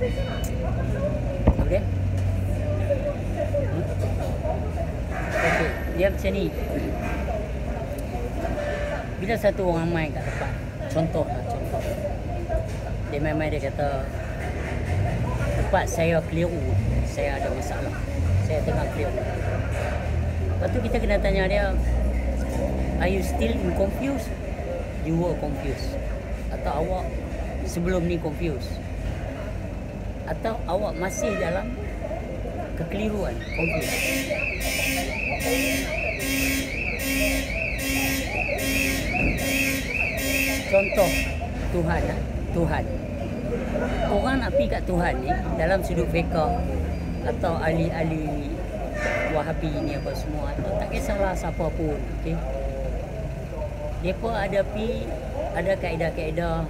Apa dia? Okay. Dia macam ni. Bila satu orang main kat tempat, contoh. Dia main dia kata, tempat saya keliru, saya ada masalah, saya tengah keliru. Lepas tu kita kena tanya dia, are you still confused? You were confused. Atau awak sebelum ni confused? Atau awak masih dalam kekeliruan, confused? Contoh Tuhan. Orang nak pergi kat Tuhan ni dalam sudut fiqh atau ahli-ahli Wahabi ni apa semua, tak kisahlah siapa pun, okey. Depa ada kaedah-kaedah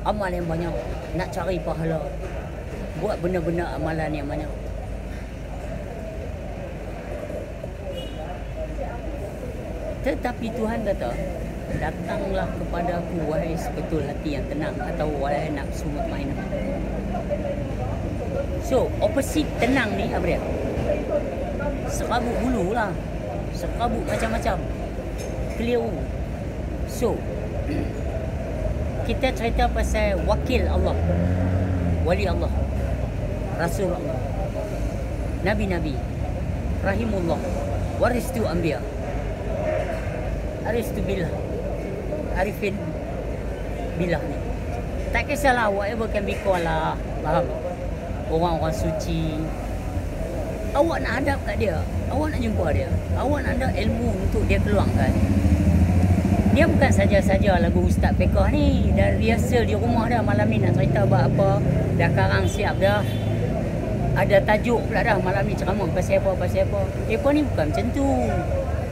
amal yang banyak, nak cari pahala, buat benda-benda amalan yang banyak. Tetapi Tuhan kata, datanglah kepada aku wahai sebetul hati yang tenang, atau wahai nafsu mutmainah. So, opposite tenang ni apa dia? Serabut bulu lah, serabut macam-macam, keliru. So, kita cerita pasal wakil Allah, wali Allah, Rasul Allah, Nabi-Nabi, Rahimullah, waristu anbiya, aristu billah, arifin billah ni. Tak kisahlah whatever can be called lah, faham? Orang-orang suci, awak nak hadap kat dia, awak nak jumpa dia, awak nak ada ilmu untuk dia keluarkan. Dia bukan saja-saja lagu Ustaz Fiqah ni, dah biasa di rumah dah, malam ni nak cerita buat apa, dah karang siap dah, ada tajuk pula dah, malam ni ceramah pasal apa. Mereka ni bukan macam tu.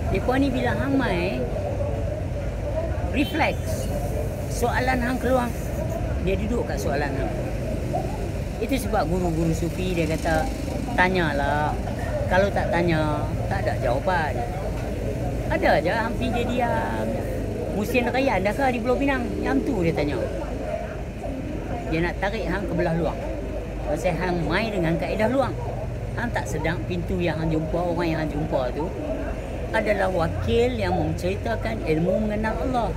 Mereka ni bila hang mai refleks soalan hang keluar, dia duduk kat soalan hang. Itu sebab guru-guru sufi dia kata, tanyalah, kalau tak tanya tak ada jawapan. Ada je hang pergi dia diam. Musim raya dah ke di Pulau Pinang? Yang tu dia tanya. Dia nak tarik hang ke belah luang. Pasal hang mai dengan kaedah luang, hang tak sedang pintu yang hang jumpa, orang yang hang jumpa tu adalah wakil yang menceritakan ilmu mengenal Allah.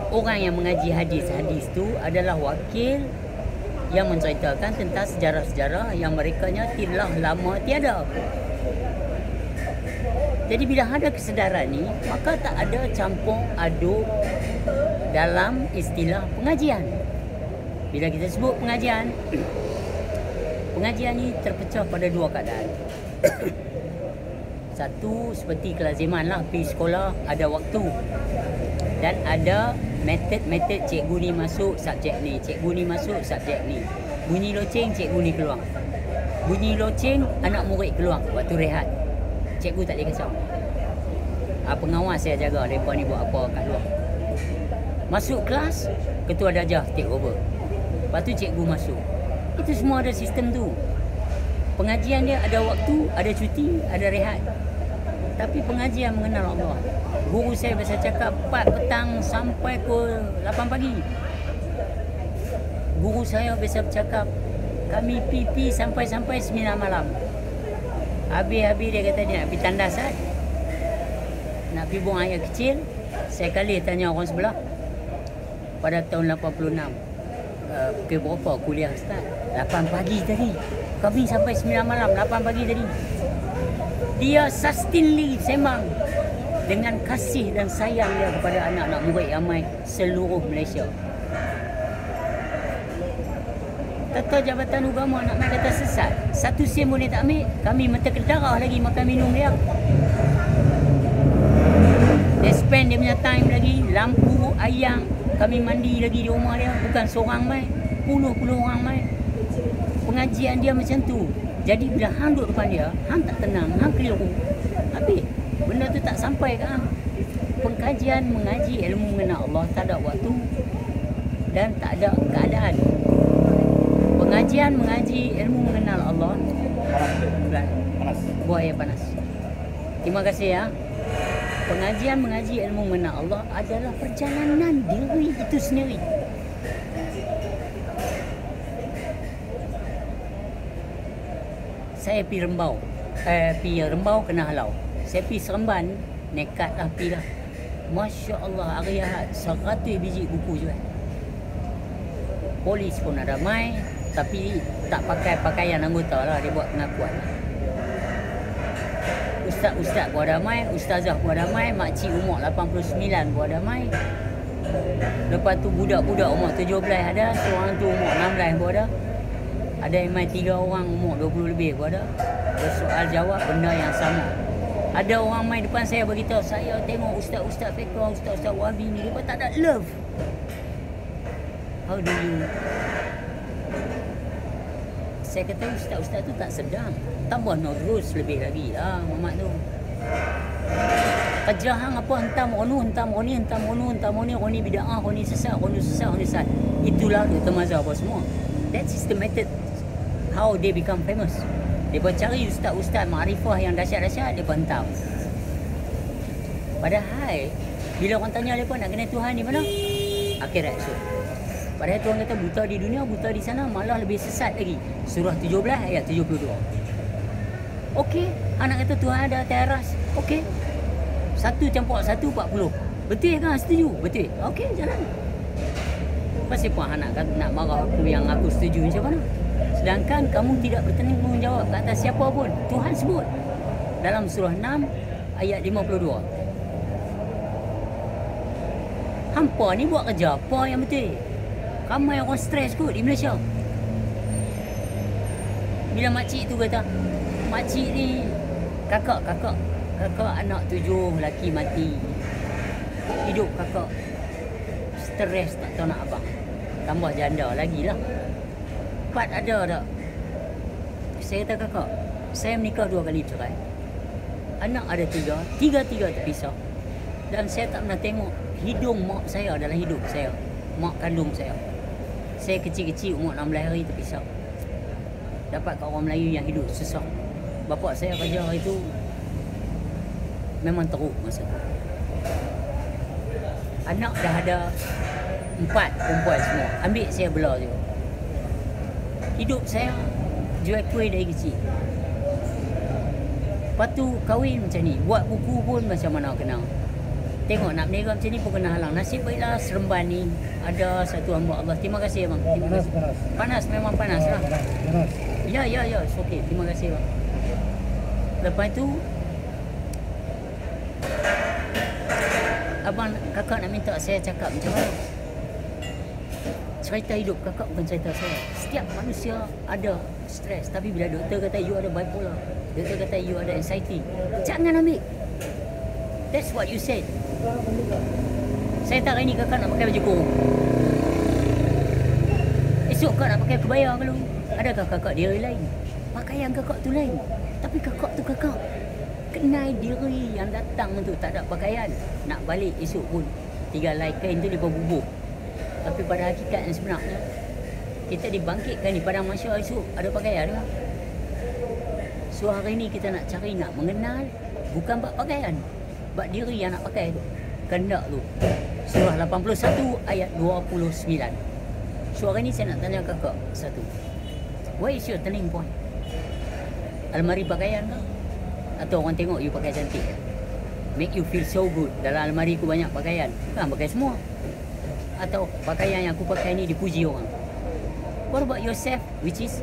Orang yang mengaji hadis-hadis tu adalah wakil yang menceritakan tentang sejarah-sejarah yang merekanya tidaklah lama tiada. Jadi bila ada kesedaran ni, maka tak ada campur aduk dalam istilah pengajian. Bila kita sebut pengajian, pengajian ni terpecah pada dua keadaan. Satu, seperti kelaziman lah, pergi sekolah ada waktu, dan ada metod-metod cikgu ni masuk subjek ni, cikgu ni masuk subjek ni. Bunyi loceng, cikgu ni keluar. Bunyi loceng, anak murid keluar waktu rehat. Cikgu tak boleh kacau. Pengawas saya jaga mereka ni buat apa kat luar. Masuk kelas, ketua darjah take over. Lepas tu cikgu masuk. Itu semua ada sistem tu. Pengajian dia ada waktu, ada cuti, ada rehat. Tapi pengajian mengenal Allah. Guru saya biasa cakap 4 petang sampai ke 8 pagi. Guru saya biasa bercakap, kami pipi sampai-sampai 9 malam. Habis-habis dia kata dia nak pergi tandas, nak pergi buang air kecil. Saya kali tanya orang sebelah, pada tahun 86, pukul berapa kuliah start? 8 pagi tadi. Kami sampai 9 malam, 8 pagi tadi. Dia sustainly sembang dengan kasih dan sayang dia kepada anak-anak murid ramai seluruh Malaysia. Tata Jabatan Agama nak main kata sesat, 1 sen boleh tak ambil, kami mata kedarah lagi makan minum dia. Dia spend dia punya time lagi, lampu, ayang, kami mandi lagi di rumah dia, bukan seorang main, puluh-puluh orang main. Pengajian dia macam tu. Jadi bila hang duduk depan dia, hang tak tenang, hang keliru, habis benda tu tak sampai ke hang. Pengkajian mengaji ilmu mengenal Allah tak ada waktu dan tak ada keadaan. Pengajian mengaji ilmu mengenal Allah panas. Buat air panas. Terima kasih ya. Pengajian mengaji ilmu mengenal Allah adalah perjalanan diri itu sendiri. Saya pergi Rembau. Pergi Rembau kena halau. Saya pergi Seremban, nekat lah pergi lah. Masya Allah, hari Ahad 100 biji buku jual. Polis pun ada ramai, tapi tak pakai pakaian anggota lah, dia buat pengakuan. Ustaz-ustaz pun ada ramai, ustazah pun ada ramai, makcik umur 89 pun ada ramai. Lepas tu budak-budak umur 17 ada, seorang tu umur 16 pun ada. Ada yang main 3 orang umur 20 lebih pun ada. Bersoal jawab benda yang sama. Ada orang main depan saya beritahu, saya tengok ustaz-ustaz fiqh, ustaz-ustaz wahabi ni, dia tak ada love. How do you? Saya kata ustaz-ustaz tu tak sedang. Tambah terus lebih lagi lah Muhammad tu. Kerja hang apa, hentam roni bid'ah, roni sesat. Itulah Dr. Mazhar apa semua. That is the method how they become famous. Dia cari ustaz-ustaz makrifah yang dahsyat-dahsyat, dia hentam. Padahal bila orang tanya mereka nak kenal Tuhan di mana? Akhirat esok. Padahal Tuhan kata buta di dunia, buta di sana, malah lebih sesat lagi. Surah 17 ayat 72. Okey, anak kata Tuhan ada atas aras. Okey. 1 campur 1 40. Betul kan? Setuju? Betul. Okey, jalan. Pasal apa anak nak marah aku yang aku setuju macam mana? Sedangkan kamu tidak bertanggungjawab ke atas siapa pun. Tuhan sebut dalam surah 6 ayat 52. Hampa ni buat kerja apa yang betul? Ramai orang stres kot di Malaysia. Bila makcik tu kata, makcik ni kakak anak 7 lelaki mati. Hidup kakak stres tak tahu nak apa. Tambah janda lagi lah. 4 ada tak? Saya kata kakak, saya menikah 2 kali cerai. Anak ada 3, tiga-tiga terpisah. Dan saya tak pernah tengok hidung mak saya dalam hidup saya. Mak kandung saya. Saya kecil-kecil umur 16 hari terpisah. Dapat kat orang Melayu yang hidup susah. Bapak saya kerja hari tu memang teruk masa tu. Anak dah ada 4 perempuan semua. Ambil saya belah je. Hidup saya jual kuih dari kecil. Lepas tu kahwin macam ni. Buat buku pun macam mana kena. Tengok nak berniaga macam ni pun kena halang. Nasib baiklah Seremban ni ada satu hamba Allah. Terima kasih abang. Terima kasih. Panas memang panas lah. Ya. Okey. Terima kasih bang. Lepas tu abang kakak nak minta saya cakap macam mana? Cerita hidup kakak bukan cerita saya. Setiap manusia ada stres. Tapi bila doktor kata you ada bipolar, doktor kata you ada anxiety, jangan ambil. That's what you said. Saya tak hari ni kakak nak pakai baju kurung. Esok kakak nak pakai kebaya kalau. Adakah kakak diri lain? Pakaian kakak tu lain. Tapi kakak tu kakak. Kenal diri yang datang tu tak ada pakaian. Nak balik esok pun tinggal lai kain tu dia bubuh. Tapi pada hakikat yang sebenarnya kita dibangkitkan di padang mahsyar esok ada pakaian kan? So hari ni kita nak cari nak mengenal bukan bab pakaian, bab diri yang nak pakai tu. Kehendak tu. Surah 81 ayat 29. So hari ni saya nak tanya kakak satu. What is your turning point? Almari pakaian ke? Atau orang tengok you pakai cantik? Make you feel so good. Dalam almari ku banyak pakaian. Bukan pakai semua. Atau pakaian yang aku pakai ni dipuji orang. What about yourself? Which is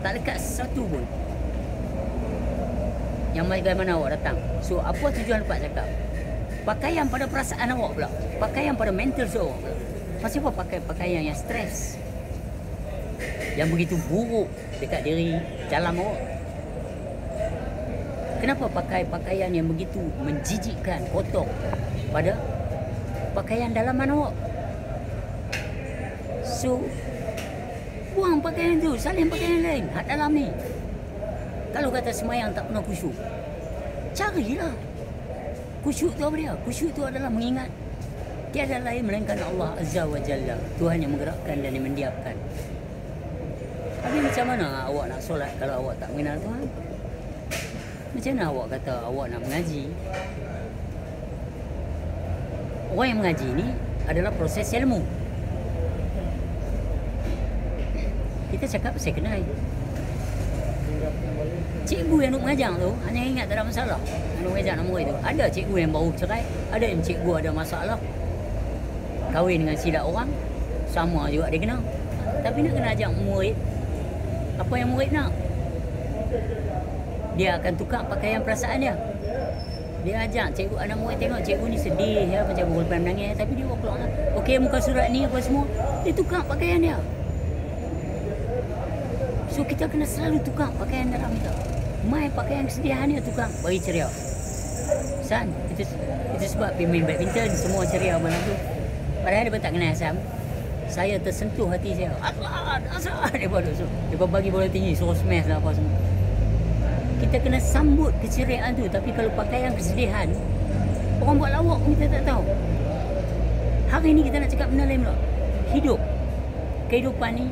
tak dekat sesuatu pun. Yang bagaimana awak datang. So apa tujuan lepas cakap? Pakaian pada perasaan awak pula. Pakaian pada mental awak pula. Pasal apa pakai pakaian yang stres? Yang begitu buruk dekat diri dalam awak. Kenapa pakai pakaian yang begitu menjijikkan, kotor pada pakaian dalaman awak? So buang pakaian tu, salin pakaian lain. Hak dalam ni. Kalau kata semayang tak pernah khusyuk, carilah. Khusyuk tu apa dia? Khusyuk tu adalah mengingat tiada lain melainkan Allah Azza wa Jalla. Tuhan yang menggerakkan dan yang mendiamkan. Tapi macam mana awak nak solat kalau awak tak mengenal Tuhan? Macam mana awak kata awak nak mengaji? Orang yang mengaji ni adalah proses ilmu. Kita cakap saya kenal. Cikgu yang duk mengajar tu hanya ingat tak ada masalah. Yang duk mengajar nama itu. Ada cikgu yang baru cerai, ada yang cikgu ada masalah. Kahwin dengan silap orang, sama juga dia kena. Tapi nak kena ajak murid. Apa yang murid nak? Dia akan tukar pakaian perasaan dia. Dia ajak cikgu, anak murid tengok cikgu ni sedih ya, macam berlepas menangis. Tapi dia keluar lah. Okey, muka surat ni apa semua. Dia tukar pakaian dia. So kita kena selalu tukar pakaian dalam kita. Mai pakaian kesedihan dia tukar, bagi ceria. San, itu sebab main badminton semua ceria malam tu. Padahal dia tak kenal Sam. Saya tersentuh hati saya. Asal dia bodoh. Dia bagi bola tinggi, suruh smash lah apa semua. Kita kena sambut keceriaan tu. Tapi kalau pakaian kesedihan, orang buat lawak pun kita tak tahu. Hari ni kita nak cakap benda lain pula. Hidup. Kehidupan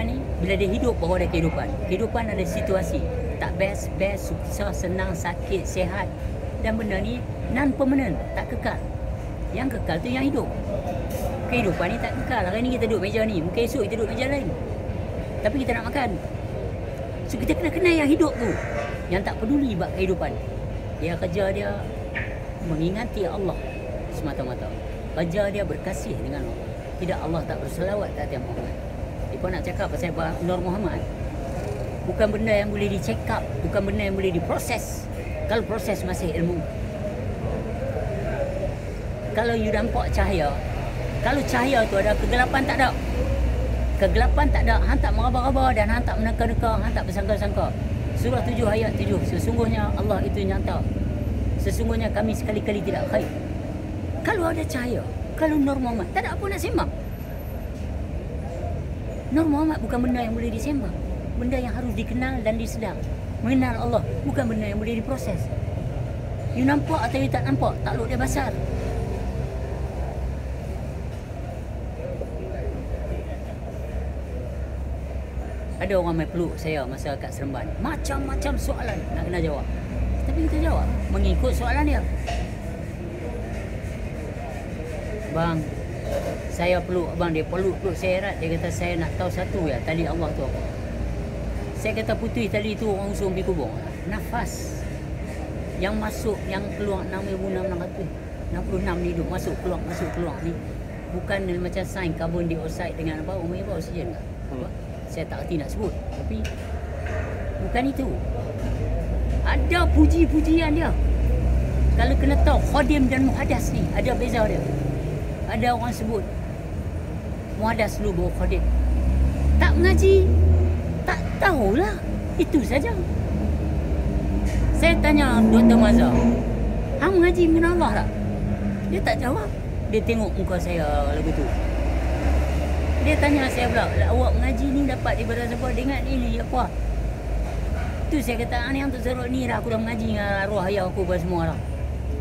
ni, bila dia hidup baru ada kehidupan. Kehidupan ada situasi. Tak best, sukses, senang, sakit, sihat. Dan benda ni non-permanent, tak kekal. Yang kekal tu yang hidup. Kehidupan ni tak kekal. Hari ni kita duduk meja ni, mungkin esok kita duduk meja lain. Tapi kita nak makan. So kita kena kenal yang hidup tu, yang tak peduli bab kehidupan. Dia kerja dia mengingati Allah semata-mata. Kerja dia berkasih dengan Allah. Tidak, Allah tak berselawat ke atas Muhammad. Dia nak cakap pasal Nur Muhammad, bukan benda yang boleh di-check up, bukan benda yang boleh diproses. Kalau proses masih ilmu. Kalau you nampak cahaya, kalau cahaya tu ada kegelapan, tak ada. Kegelapan tak ada. Hang tak meraba-raba dan hang tak meneka-neka, hang tak bersangka-sangka. Surah 7 ayat 7. Sesungguhnya Allah itu nyata. Sesungguhnya kami sekali-kali tidak khair. Kalau ada cahaya, kalau Nur Muhammad, tak ada apa nak sembang. Nur Muhammad bukan benda yang boleh disembang. Benda yang harus dikenal dan disedar. Mengenal Allah bukan benda yang boleh diproses. You nampak atau you tak nampak, takluk dia besar. Ada orang main peluk saya masa kat Seremban. Macam-macam soalan nak kena jawab. Tapi kita jawab mengikut soalan dia. Bang, saya peluk abang, dia peluk saya erat. Dia kata saya nak tahu satu ya, tali Allah tu apa. Saya kata putih tali tu orang usul pergi kubur. Nafas yang masuk, yang keluar 6,600. 66 ni duk masuk keluar ni. Bukan macam sains karbon dioksida dengan apa, oksigen tak? Apa? Saya tak erti nak sebut. Tapi bukan itu. Ada puji-pujian dia. Kalau kena tahu khadim dan muhadas ni ada beza dia. Ada orang sebut muhadas dulu baru khadim. Tak mengaji, tak tahulah. Itu saja. Saya tanya Dr. Mazhar, hang mengaji mengenal Allah tak? Dia tak jawab. Dia tengok muka saya lagu tu. Dia tanya saya pula, awak mengaji ni dapat daripada siapa? Dia ingat ni apa? Tu saya kata, ni yang tu serut ni lah, aku dah mengaji dengan arwah ayah aku apa semua lah.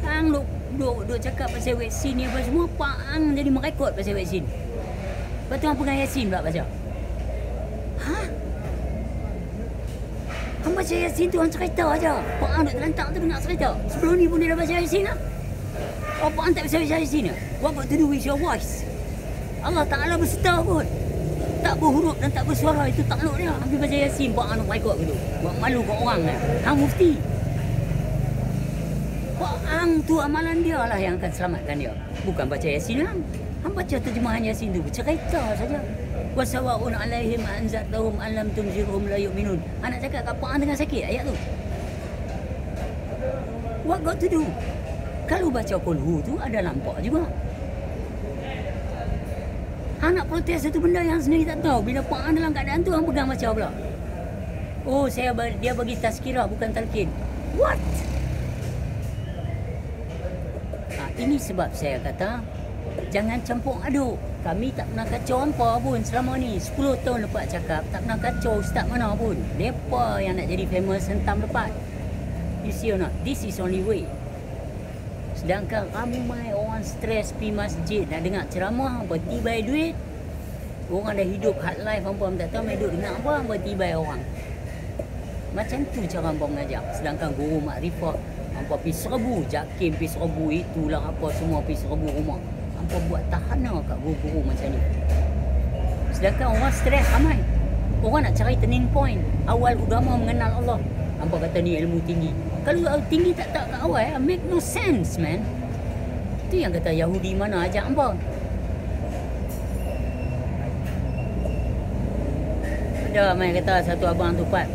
Hang duk cakap pasal vaksin ni apa semua, Pak Ang jadi merekod pasal vaksin. Lepas tu hang pegang Yasin pula baca. Ha? Hang baca Yasin tu hang cerita aja. Pak Ang duk terlantak tu dengar cerita. Sebelum ni pun dia dah baca Yasin lah. Oh, Pak Ang tak bisa baca Yasin lah. What got to do with your voice? Allah Ta'ala berserta pun. Tak berhuruf dan tak bersuara, itu takluk dia. Habis baca Yasin, Pak Ang nak ikut gitu. Buat malu kat orang kan. Hang mufti. Pak Ang tu amalan dia lah yang akan selamatkan dia. Bukan baca Yasin lah. Hang baca terjemahan Yasin tu, cerita saja. Wa sawa'un 'alaihim anzartahum am lam tunzirhum la yu'minun. Hang nak cakap kat Pak Ang tengah sakit ayat tu. What got to do? Kalau baca Qul tu ada nampak juga. Hang nak protes satu benda yang sendiri tak tahu. Bila Pak Ang dalam keadaan tu, hang pegang baca pula. Oh, dia bagi tazkirah bukan talqin. What? Ini sebab saya kata, jangan campur aduk. Kami tak pernah kacau apa pun selama ni. 10 tahun lepas cakap, tak pernah kacau ustaz mana pun. Mereka yang nak jadi famous hentam lepas. You see or not? This is only way. Sedangkan ramai orang stres pergi masjid nak dengar ceramah, bertibai duit. Orang dah hidup hard life, hampa tak tahu main duduk dengar apa, bertibai orang. Macam tu cara hampa mengajar. Sedangkan guru makrifah, hampa pergi serbu, Jakim pergi serbu, itulah apa semua pergi serbu rumah. Hampa buat tahana kat guru-guru macam ni. Sedangkan orang stres ramai. Orang nak cari turning point. Awal agama mengenal Allah. Hampa kata ni ilmu tinggi. Kalau tinggi tak kat awal, make no sense, man. Itu yang kata Yahudi mana ajak hampa. Ada main kata satu abang tu, Pat,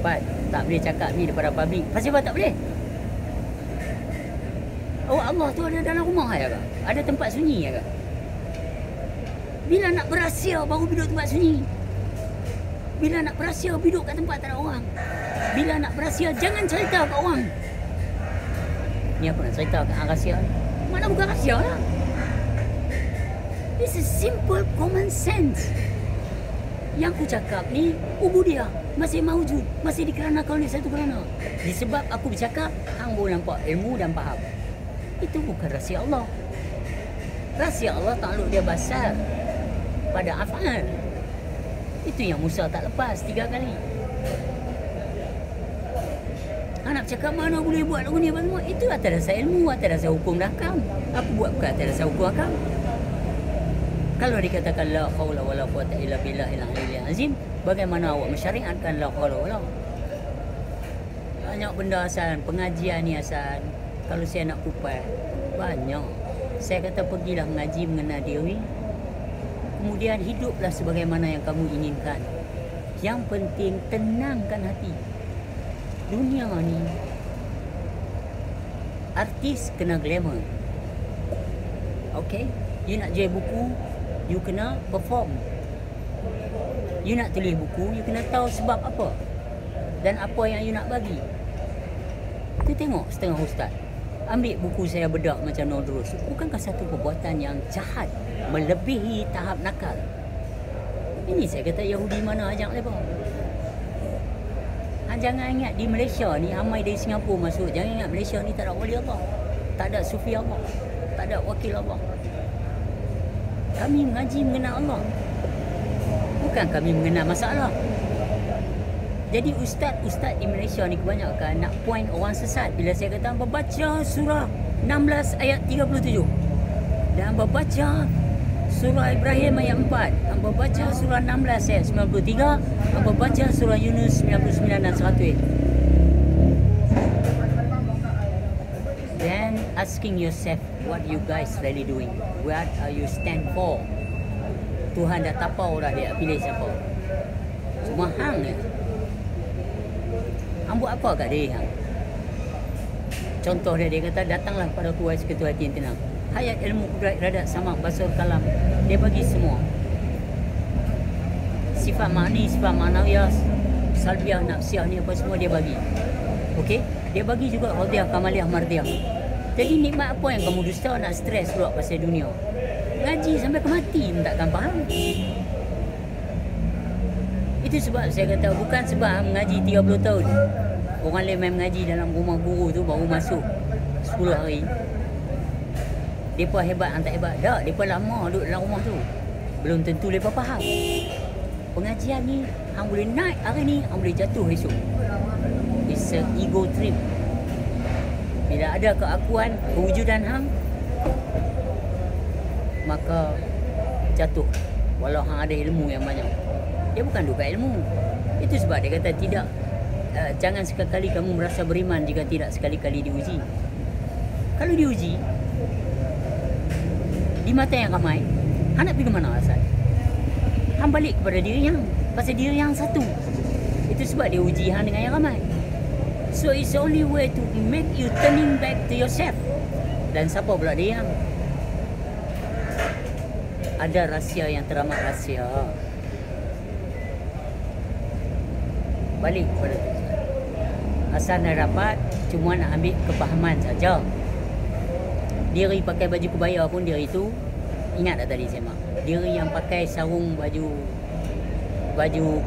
tak boleh cakap ni daripada public. Pasal apa tak boleh? Oh, Allah tu ada dalam rumah ya ke? Ada tempat sunyi ya ke? Bila nak berahsia baru duduk tempat sunyi. Bila nak berahsia duduk kat tempat tak ada orang. Bila nak berahsia jangan cerita kat orang. Ni apa nak cerita kat rahsia ni? Mana bukan rahsia lah. This is simple common sense. Yang aku cakap ni ubudiyah masih mawujud, masih dikeranakan oleh satu kerana. Disebab aku bercakap, hang boleh nampak ilmu dan faham. Itu bukan rahsia Allah. Rahsia Allah takluk dia besar pada af'al. Itu yang Musa tak lepas 3 kali. Anak cakap mana boleh buat lagu ni apa semua. Itu atas dasar ilmu, atas dasar hukum dan hakam. Aku buat bukan atas dasar hukum hakam. Kalau dikatakan la haula wala quwata illa billahil aliyyil azim, bagaimana awak mensyariatkan la haula wala? Banyak benda Hasan, pengajian ni Hasan. Kalau saya nak kupas, banyak. Saya kata pergilah mengaji mengenal diri. Kemudian hiduplah sebagaimana yang kamu inginkan. Yang penting tenangkan hati. Dunia ni artis kena glamour. Okay? You nak jual buku, you kena perform. You nak tulis buku, you kena tahu sebab apa dan apa yang you nak bagi. Kita tengok setengah ustaz ambil buku saya bedak macam Nodrus. Bukankah satu perbuatan yang jahat, melebihi tahap nakal? Ini saya kata Yahudi mana ajak mereka. Jangan ingat di Malaysia ni ramai dari Singapura masuk. Jangan ingat Malaysia ni tak ada wali Allah, tak ada sufi Allah, tak ada wakil Allah. Kami mengaji mengenal Allah, bukan kami mengenal masalah. Jadi ustaz-ustaz di Malaysia ni kebanyakan nak point orang sesat bila saya kata baca surah 16 ayat 37 dan baca surah Ibrahim ayat 4, baca surah 16 ayat 93, baca surah Yunus 99 dan 100. Then asking yourself, what you guys really doing? What are you stand for? Tuhan dah tapau dah, dia pilih siapa. Cuma hang je. Hang buat apa kat diri hang? Contoh dia kata, datanglah pada ku wahai seketul hati yang tenang. Hayat ilmu kudrat iradat samak basur kalam. Dia bagi semua. Sifat ma'ni, sifat ma'nawiyah, salbiah, nafsiyah ni apa semua dia bagi. Okey? Dia bagi juga radiyah, kamaliyah, mardiyah. Jadi nikmat apa yang kamu dusta nak stres pula pasal dunia? Ngaji sampai ke mati pun takkan faham. Itu sebab saya kata bukan sebab mengaji 30 tahun. Orang lain main mengaji dalam rumah guru tu baru masuk 10 hari. Depa hebat atau tak hebat? Tak, depa lama duduk dalam rumah tu. Belum tentu depa faham. Pengajian ni hang boleh naik hari ni, hang boleh jatuh esok. It's a ego trip. Bila ada keakuan, kewujudan hang, maka jatuh. Walau hang ada ilmu yang banyak, dia bukan duduk kat ilmu. Itu sebab dia kata tidak, jangan sekali-kali kamu merasa beriman jika tidak sekali-kali diuji. Kalau diuji di mata yang ramai, hang nak pergi ke mana asal? Hang balik kepada diri yang, pasal diri yang satu. Itu sebab dia uji hang dengan yang ramai. So it's only way to make you turning back to yourself. Dan siapa pula dia yang ada rahsia yang teramat rahsia? Balik kepada tu. Asal nak dapat, cuma nak ambil kepahaman saja. Diri pakai baju kebaya pun diri tu, ingat tak tadi saya mak? Diri yang pakai sarung baju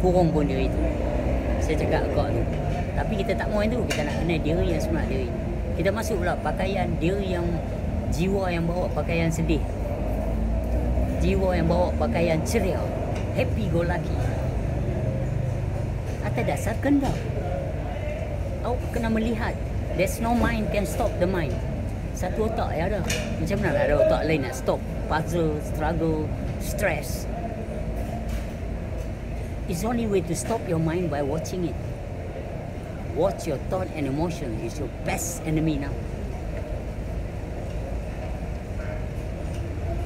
kurung pun diri tu. Saya cakap agak tu. Tapi kita tak mahu itu, kita nak kenal diri yang sebenar diri. Kita masuk pula pakaian diri yang, jiwa yang bawa pakaian sedih, jiwa yang bawa pakaian ceria, happy go lucky. Atas dasar kehendak. Awak kena melihat, there's no mind can stop the mind. Satu otak yang ada. Macam mana ada otak lain nak stop? Puzzle, struggle, stress. It's only way to stop your mind by watching it. Watch your thought and emotion. It's your best enemy now.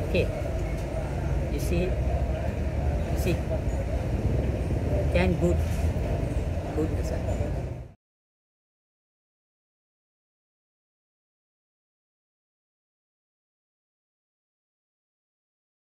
Okay. You see it? You see? Then good. Good, Asad.